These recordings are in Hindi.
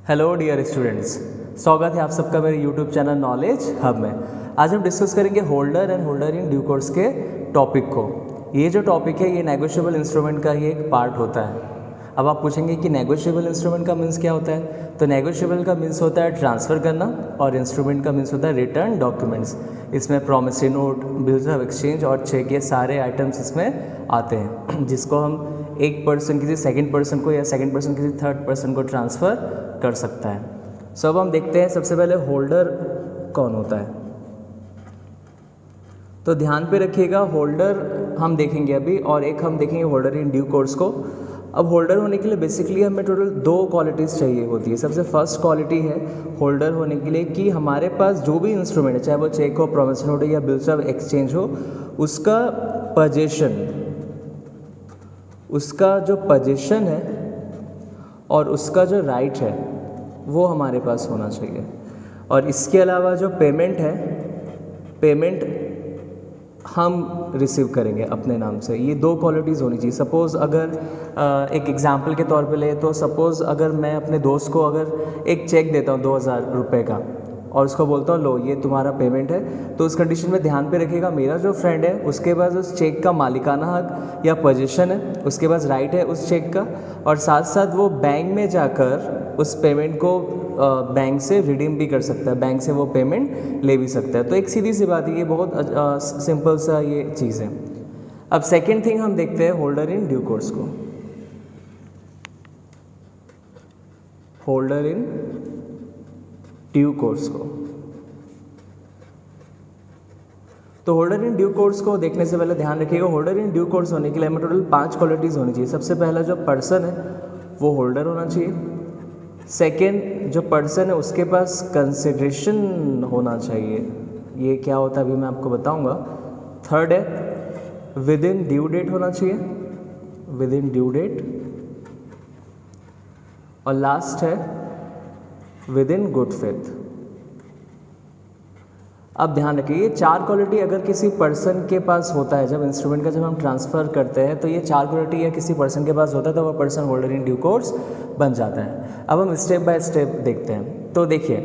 हेलो डियर स्टूडेंट्स, स्वागत है आप सबका मेरे यूट्यूब चैनल नॉलेज हब में। आज हम डिस्कस करेंगे holder and holder in due course के टॉपिक को। ये जो टॉपिक है ये नेगोशिएबल इंस्ट्रूमेंट का ही एक पार्ट होता है। अब आप पूछेंगे कि नेगोशिएबल इंस्ट्रूमेंट का मीन्स क्या होता है, तो नेगोशिएबल का मीन्स होता है ट्रांसफ़र करना और इंस्ट्रूमेंट का मीन्स होता है रिटर्न डॉक्यूमेंट्स। इसमें promissory note, bills of exchange और चेक, ये सारे आइटम्स इसमें आते हैं, जिसको हम एक पर्सन किसी सेकंड पर्सन को या सेकंड पर्सन किसी थर्ड पर्सन को ट्रांसफ़र कर सकता है। सो अब हम देखते हैं सबसे पहले होल्डर कौन होता है। तो ध्यान पे रखिएगा, होल्डर हम देखेंगे अभी और एक हम देखेंगे होल्डर इन ड्यू कोर्स को। अब होल्डर होने के लिए बेसिकली हमें टोटल 2 क्वालिटीज़ चाहिए होती है। सबसे फर्स्ट क्वालिटी है होल्डर होने के लिए कि हमारे पास जो भी इंस्ट्रूमेंट है, चाहे वो चेक हो, प्रॉमिसरी नोट हो या बिल्स ऑफ एक्सचेंज हो, उसका जो पोजीशन है और उसका जो राइट है वो हमारे पास होना चाहिए। और इसके अलावा जो पेमेंट है, पेमेंट हम रिसीव करेंगे अपने नाम से। ये 2 क्वालिटीज़ होनी चाहिए। सपोज़ अगर एक एग्जांपल के तौर पे ले, तो सपोज़ अगर मैं अपने दोस्त को अगर एक चेक देता हूँ 2000 रुपये का और उसको बोलता हूँ लो ये तुम्हारा पेमेंट है, तो उस कंडीशन में ध्यान पे रखिएगा मेरा जो फ्रेंड है उसके पास उस चेक का मालिकाना हक या पोजीशन है, उसके पास राइट है उस चेक का, और साथ साथ वो बैंक में जाकर उस पेमेंट को बैंक से रिडीम भी कर सकता है, बैंक से वो पेमेंट ले भी सकता है। तो एक सीधी सी बात है, ये बहुत सिंपल सा ये चीज़ है। अब सेकेंड थिंग हम देखते हैं होल्डर इन ड्यू कोर्स को। होल्डर इन ड्यू कोर्स को, तो होल्डर इन ड्यू कोर्स को देखने से पहले ध्यान रखिएगा, होल्डर इन ड्यू कोर्स होने के लिए हमें टोटल 5 क्वालिटीज़ होनी चाहिए। सबसे पहला जो पर्सन है वो होल्डर होना चाहिए। सेकेंड, जो पर्सन है उसके पास कंसिडरेशन होना चाहिए। ये क्या होता है अभी मैं आपको बताऊंगा। थर्ड है विद इन ड्यू डेट होना चाहिए, विद इन ड्यू डेट। और लास्ट है विद इन गुड फेथ। अब ध्यान रखिए, ये 4 क्वालिटी अगर किसी पर्सन के पास होता है, जब इंस्ट्रूमेंट का जब हम ट्रांसफ़र करते हैं तो ये 4 क्वालिटी या किसी पर्सन के पास होता है तो वह person holder in due course बन जाता है। अब हम स्टेप बाय स्टेप देखते हैं। तो देखिए,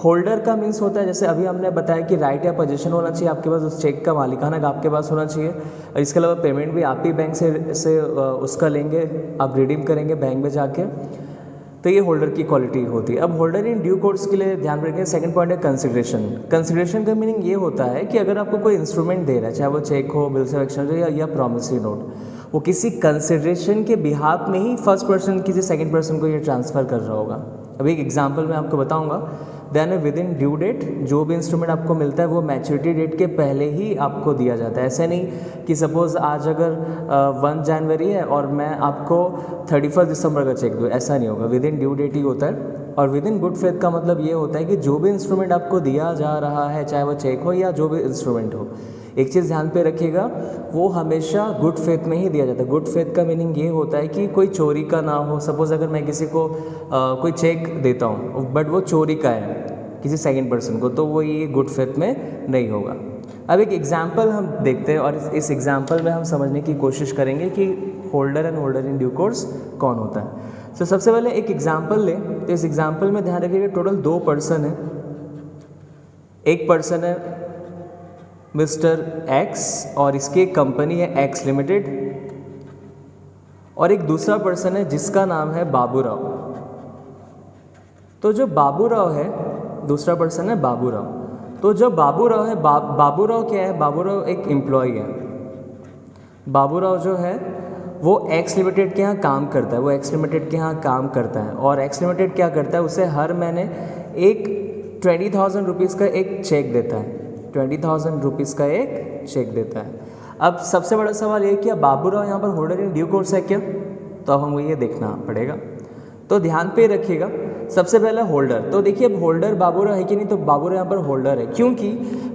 होल्डर का मीन्स होता है, जैसे अभी हमने बताया कि राइट या पोजीशन होना चाहिए आपके पास, उस चेक का मालिकाना आपके पास होना चाहिए। और इसके अलावा पेमेंट भी आप ही बैंक से उसका लेंगे, आप रिडीम करेंगे बैंक में जाके। तो ये होल्डर की क्वालिटी होती है। अब होल्डर इन ड्यू कोर्स के लिए ध्यान रखें, सेकंड पॉइंट है कंसिडरेशन। कंसिडरेशन का मीनिंग ये होता है कि अगर आपको कोई इंस्ट्रूमेंट दे रहा है, चाहे वो चेक हो, बिल्स ऑफ एक्सचेंज हो या प्रॉमिसरी नोट, वो किसी कंसिडरेशन के बिहाफ में ही फर्स्ट पर्सन किसी सेकंड पर्सन को ये ट्रांसफ़र कर रहा होगा। अभी एक एग्जांपल मैं आपको बताऊंगा। Then within due date, जो भी इंस्ट्रूमेंट आपको मिलता है वो मैच्योरिटी डेट के पहले ही आपको दिया जाता है। ऐसे नहीं कि सपोज़ आज अगर 1 जनवरी है और मैं आपको 31 दिसंबर का चेक दूँ, ऐसा नहीं होगा। विद इन ड्यू डेट ही होता है। और विद इन गुड फेथ का मतलब ये होता है कि जो भी इंस्ट्रूमेंट आपको दिया जा रहा है, चाहे वो चेक हो या जो भी इंस्ट्रूमेंट हो, एक चीज़ ध्यान पे रखिएगा, वो हमेशा गुड फेथ में ही दिया जाता है। गुड फेथ का मीनिंग ये होता है कि कोई चोरी का ना हो। सपोज़ अगर मैं किसी को कोई चेक देता हूँ बट वो चोरी का है किसी सेकंड पर्सन को, तो वो ये गुड फेथ में नहीं होगा। अब एक एग्जांपल हम देखते हैं और इस एग्जांपल में हम समझने की कोशिश करेंगे कि holder and holder in due course कौन होता है। तो सबसे पहले एक एग्जांपल लें। तो इस एग्जांपल में ध्यान रखिएगा टोटल 2 पर्सन है। एक पर्सन है मिस्टर एक्स और इसकी एक कंपनी है एक्स लिमिटेड, और एक दूसरा पर्सन है जिसका नाम है बाबूराव। तो जो बाबूराव है, दूसरा पर्सन है बाबूराव। तो जो बाबूराव है, बाबूराव क्या है? बाबूराव एक एम्प्लॉय है। बाबूराव जो है वो एक्स लिमिटेड के यहाँ काम करता है, वो एक्स लिमिटेड के यहाँ काम करता है। और एक्स लिमिटेड क्या करता है, उसे हर महीने एक 20,000 रुपीज़ का एक चेक देता है। 20,000 रुपीज़ का एक चेक देता है। अब सबसे बड़ा सवाल ये कि बाबूराव यहाँ पर होल्डर इन ड्यू कोर्स है क्या? तो अब हमको ये देखना पड़ेगा। तो ध्यान पे रखिएगा, सबसे पहला होल्डर। तो देखिए अब होल्डर बाबूराव है कि नहीं, तो बाबूराव यहाँ पर होल्डर है, क्योंकि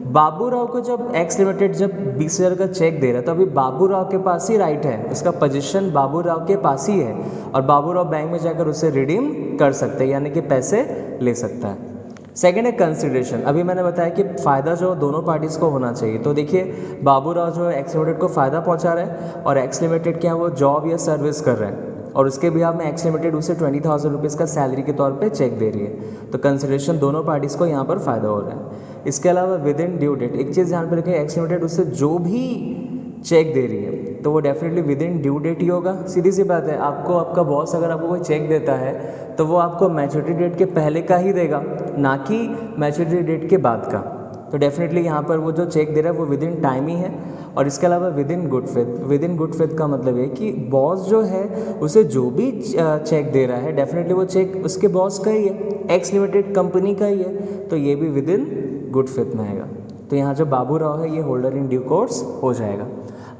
बाबूराव को जब एक्स लिमिटेड जब 20,000 का चेक दे रहा है तो अभी बाबूराव के पास ही राइट है, उसका पोजीशन बाबूराव के पास ही है और बाबूराव बैंक में जाकर उसे रिडीम कर सकते हैं, यानी कि पैसे ले सकता है। सेकेंड है कंसिडरेशन। अभी मैंने बताया कि फ़ायदा जो दोनों पार्टीज़ को होना चाहिए। तो देखिए बाबूराव जो है एक्स लिमिटेड को फ़ायदा पहुँचा रहा है और एक्स लिमिटेड क्या है वो जॉब या सर्विस कर रहे हैं। और उसके भी में एक्स लिमिटेड उसे 20,000 रुपीज़ का सैलरी के तौर पे चेक दे रही है, तो कंसिडरेशन दोनों पार्टीज़ को यहाँ पर फ़ायदा हो रहा है। इसके अलावा विद इन ड्यू डेट, एक चीज़ ध्यान पर रखें, एक्स लिमिटेड उससे जो भी चेक दे रही है तो वो definitely within due date ही होगा। सीधी सी बात है, आपको आपका बॉस अगर आपको कोई चेक देता है तो वो आपको मैच्योरिटी डेट के पहले का ही देगा, ना कि मैच्योरिटी डेट के बाद का। तो डेफिनेटली यहाँ पर वो जो चेक दे रहा है वो विद इन टाइम ही है। और इसके अलावा with in good faith, with in good faith का मतलब है कि बॉस जो है उसे जो भी चेक दे रहा है डेफिनेटली वो चेक उसके बॉस का ही है, एक्स लिमिटेड कंपनी का ही है, तो ये भी विद इन गुड फेथ में आएगा। तो यहाँ जो बाबू राव है ये होल्डर इन ड्यू कोर्स हो जाएगा।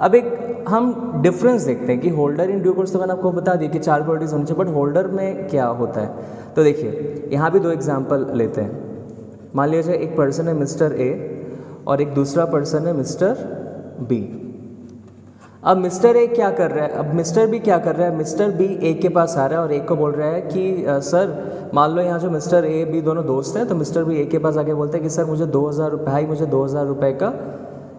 अब एक हम डिफरेंस देखते हैं कि होल्डर इन ड्यू कोर्स, तो मैंने आपको बता दिया कि 4 क्वालिटीज होनी चाहिए, बट होल्डर में क्या होता है। तो देखिए यहाँ भी 2 एग्जाम्पल लेते हैं। मान लीजिए एक पर्सन है मिस्टर ए और एक दूसरा पर्सन है मिस्टर बी। अब मिस्टर ए क्या कर रहा है, अब मिस्टर बी क्या कर रहा है, मिस्टर बी ए के पास आ रहा है और एक को बोल रहा है कि सर, मान लो यहाँ जो मिस्टर ए बी दोनों दोस्त हैं, तो मिस्टर बी ए के पास आके बोलते हैं कि सर मुझे 2,000 रुपये, भाई मुझे 2,000 रुपये का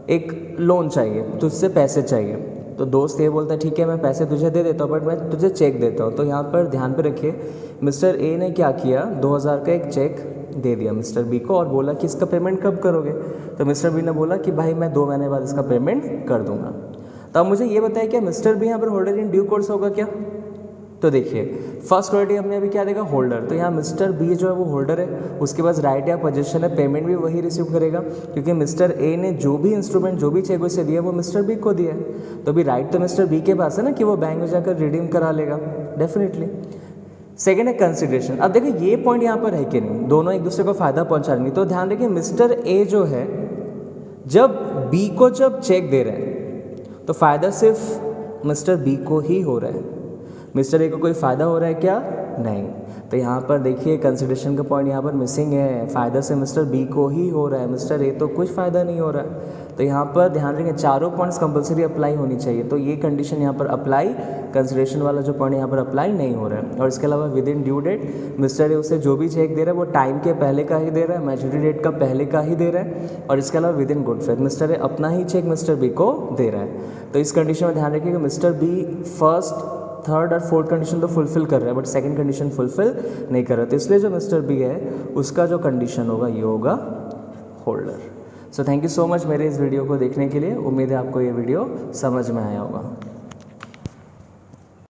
एक लोन चाहिए, तुझसे पैसे चाहिए। तो दोस्त ये बोलता है ठीक है मैं पैसे तुझे दे देता हूँ, बट मैं तुझे चेक देता हूँ। तो यहाँ पर ध्यान पे रखिए, मिस्टर ए ने क्या किया, 2,000 का एक चेक दे दिया मिस्टर बी को और बोला कि इसका पेमेंट कब करोगे। तो मिस्टर बी ने बोला कि भाई मैं 2 महीने बाद इसका पेमेंट कर दूंगा। तो अब मुझे ये बताया क्या मिस्टर बी यहाँ पर होल्डर इन ड्यू कोर्स होगा क्या। तो देखिए फर्स्ट क्वालिटी हमने अभी क्या देखा, होल्डर। तो यहाँ मिस्टर बी जो है वो होल्डर है, उसके पास राइट या पोजीशन है, पेमेंट भी वही रिसीव करेगा क्योंकि मिस्टर ए ने जो भी इंस्ट्रूमेंट जो भी चेक उसे दिया वो मिस्टर बी को दिया है। तो अभी राइट तो मिस्टर बी के पास है ना कि वो बैंक में जाकर रिडीम करा लेगा डेफिनेटली। सेकेंड है कंसिडरेशन। अब देखिए ये पॉइंट यहाँ पर है कि नहीं, दोनों एक दूसरे को फायदा पहुँचा रहे हैं। तो ध्यान रखिए मिस्टर ए जो है जब बी को जब चेक दे रहे हैं तो फ़ायदा सिर्फ मिस्टर बी को ही हो रहा है, मिस्टर ए को कोई फ़ायदा हो रहा है क्या, नहीं। तो यहाँ पर देखिए कंसिडरेशन का पॉइंट यहाँ पर मिसिंग है, फ़ायदा से मिस्टर बी को ही हो रहा है, मिस्टर ए तो कुछ फ़ायदा नहीं हो रहा है। तो यहाँ पर ध्यान रखें चारों पॉइंट्स कंपलसरी अप्लाई होनी चाहिए। तो ये कंडीशन यहाँ पर अप्लाई, कंसिडरेशन वाला जो पॉइंट यहाँ पर अप्लाई नहीं हो रहा है। और इसके अलावा within due date, mister A उसे जो भी चेक दे रहा है वो टाइम के पहले का ही दे रहा है, मैच्योरिटी डेट का पहले का ही दे रहा है। और इसके अलावा with in good faith, mister A अपना ही चेक मिस्टर बी को दे रहा है। तो इस कंडीशन में ध्यान रखिए कि मिस्टर बी फर्स्ट, थर्ड और फोर्थ कंडीशन तो फुलफिल कर रहा है बट सेकंड कंडीशन फुलफिल नहीं कर रहा। तो इसलिए जो मिस्टर बी है उसका जो कंडीशन होगा ये होगा holder. So thank you so much मेरे इस वीडियो को देखने के लिए। उम्मीद है आपको ये वीडियो समझ में आया होगा।